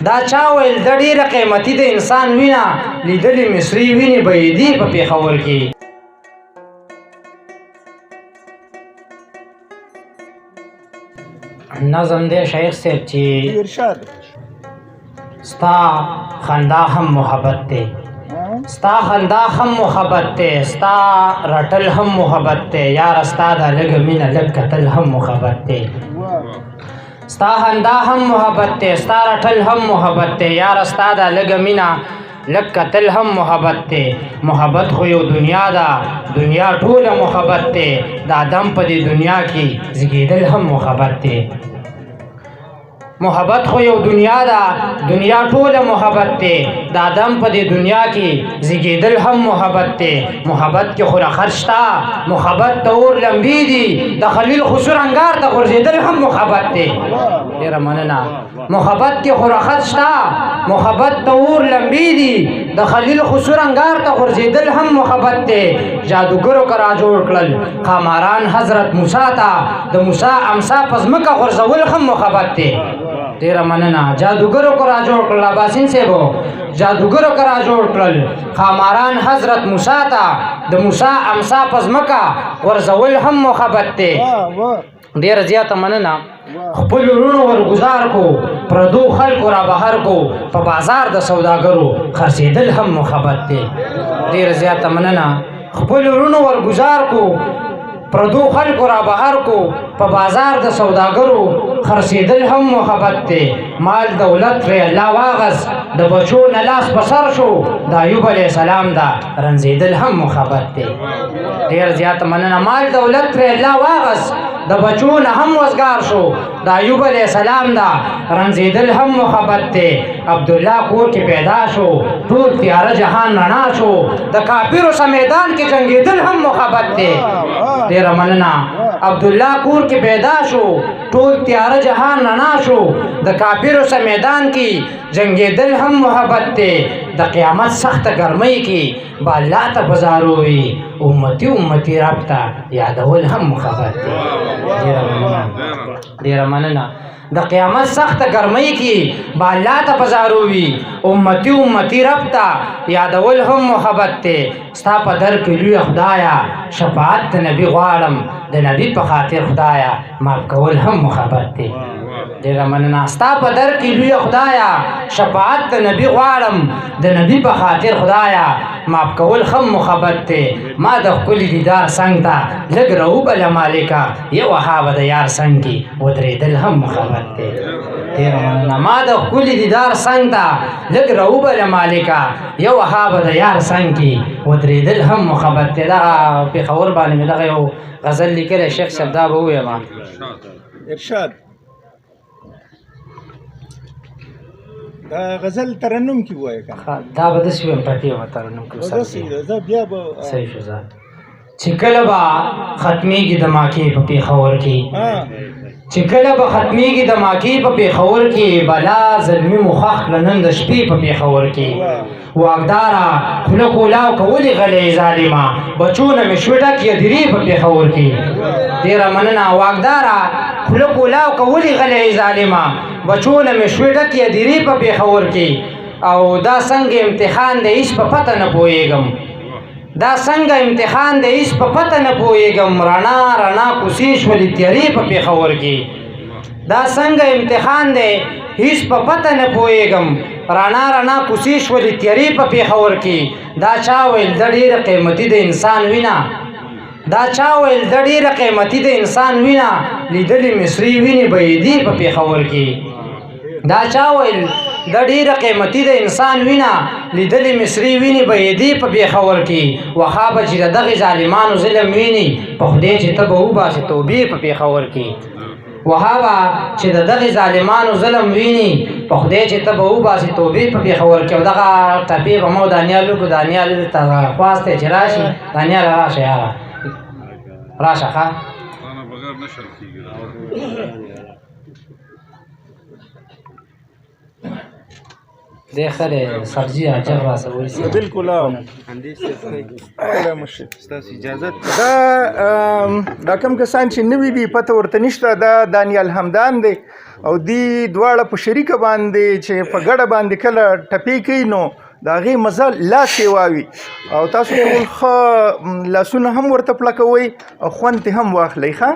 دا چا ویل د ډېره قیمتي د انسان وینه لیدلې مصري وینې بهېدي په پېښور کې. نظم دی شیخ صاحب چې ستا خندا هم محبت دی، ستا خندا هم محبت دی، ستا رټل هم محبت دی، یاره ستا دا لږه مینه لږ کتل هم محبت دی. ستا خندا هم محبت دی، ستا رټل هم محبت دی، یاره ستا دا لږه مینه لږ کتل هم محبت دی. محبت خو یو دنیا ده، دنیا ټوله محبت دی، د آدم په دې دنیا کې زیږېدل هم محبت دی. محبت خو یو دنیا ده، دنیا ټوله محبت دی، د آدم په دې دنیا کې زیږېدل هم محبت دی. محبت کې خو رخت شته، محبت ته اور لمبې دي، د خلیل خسر انګار ته غورځېدل هم محبت دی. ډېره مننه. محبت کې خو رخت شته، محبت ته اور لمبې دي، د خلیل خسر انګار ته غورځېدل هم محبت دی. جادوګرو که را جوړ کړل ښاماران حضرت موسی ته، د موسی امسا په ځمکه غورځول هم محبت دی. ډېره مننه. جادوګرو که را جوړ کړل اباسین صاحبو، جادوګرو که را جوړ کړل ښاماران حضرت موسی ته، د موسی امسا په ځمکه غورځول هم محبت دی. ډېره زیاته مننه. خپل وروڼو ورګزار کو، پردو خلکو را بهر کو، په بازار د سوداګرو خرڅېدل هم محبت دی. ډېره زیاته مننه. خپل وروڼو ورګزار کو، پردو خلکو را بهر کو، په بازار د سوداګرو خرڅېدل هم محبت دی. مال دولت پرې الله واغس، د بچو نه لاس په سر شو، د ایوب علیه السلام دا رنځېدل هم محبت دی. ډېر زیاته مننه. مال دولت پرې الله واغس، د بچو نه هم وزګار شو، د ایوب علیه السلام دا رنځېدل هم محبت دی. عبدالله کور کې پیدا شو، ټول تیاره جهان رڼا شو، د کافرو سه میدان کې جنګېدل هم محبت دی. ډېره مننه. عبدالله کور کې پیدا شو، ټول تیاره جهان رڼا شو، د کافرو سه میدان کې جنګېدل هم محبت دی. د قیامت سخته ګرمۍ کې به الله ته بزارو وي، امتي امتي رب ته یادول هم محبت دی. ډېره مننه. ډېره مننه. د قیامت سخته ګرمۍ کې به الله ته بزارو وي، امتي امتي رب ته یادول هم محبت دی. ستا په در کې لویه خدایه شفاعت د نبي غواړم، د نبي په خاطر خدایه معاف کول هم محبت دی. ډېره مننه. ستا په در کې لویه خدایه شفاعت د نبي غواړم، د نبي په خاطر خدایه معاف کول هم محبت دی. ما د ښکلي دیدار څنګ ته لږ راوبله مالکه، یو هابه د یار څنګ کې ودرېدل هم محبت دی. ډېره مننه. ما د ښکلي دیدار څنګ ته لږ راوبله مالکه، یو هابه د یار څنګ کې ودرېدل هم محبت دی. دغه پېښور باندې مې دغه یو غزل لیکلی شیخ صاحب، دا به ووایم. ارشاد. دا غزل ترنم کې وایي که دا به داسې ویم پرتې وه ترنم کې بیا به صحیح شو. چې کله به ختمېږي د ماکې په پېښور کې، چې کله به ختمېږي د ماکې په پېښور کې، بلا زلمي مو ښخ کړه نن د شپې په پېښور کې. واکداره خوله کولاو که ولې غلی ظالمه، بچونه مې شوې ډکې درې په پېښور کې. ډېره مننه. واکداره خوله کولاو که ولې غلی ظالمه، بچونه مې شوې ډکې درې په پېښور کې. او دا څنګه امتحان دی هېڅ په پته نه پوهېږم، دا څنګه امتحان دی هېڅ په پته نه پوهېږم، رڼا رڼا کوڅې شولې تیارې په پېښور کې. دا څنګه امتحان دی هېڅ په پته نه پوهېږم، رڼا رڼا کوڅې شولې تیارې په پېښور کې. دا چا ویل د ډېره قیمتي د انسان وینه، دا چا ویل د ډېره قیمتي د انسان وینه لیدلې مصري وینې بهېدي په پېښور کې. دا چا ویل د ډېره قیمتي د انسان وینه لیدلې مصري وینې بهېدي په پېښور کې. وخابه چې د دغې ظالمانو ظلم ویني، په خدای چې ته به وباسې توبې په پېښور کې. وهابه چې د دغې ظالمانو ظلم ویني، په خدای چې ته به وباسې توبې په پېښور کې. او دغه ټپې به مو دانیال وکړو. دانیال ته خواست دی چې راشي. دانیال راشه یاره، راشه ښه. دې خره سبزی اجر را سوي بالکل ستاسو اجازه دا کم کسان چې نوي دي پته ورته نشته دا دانیال همدان دی او دی دواړه په شریکه باندې چې په ګډه باندې کله ټپې کوي نو د هغې مزه لاس یې واوي او تاسو ټول ښه لاسونه هم ورته پړکوئ او خوند ترې هم واخلئ ښه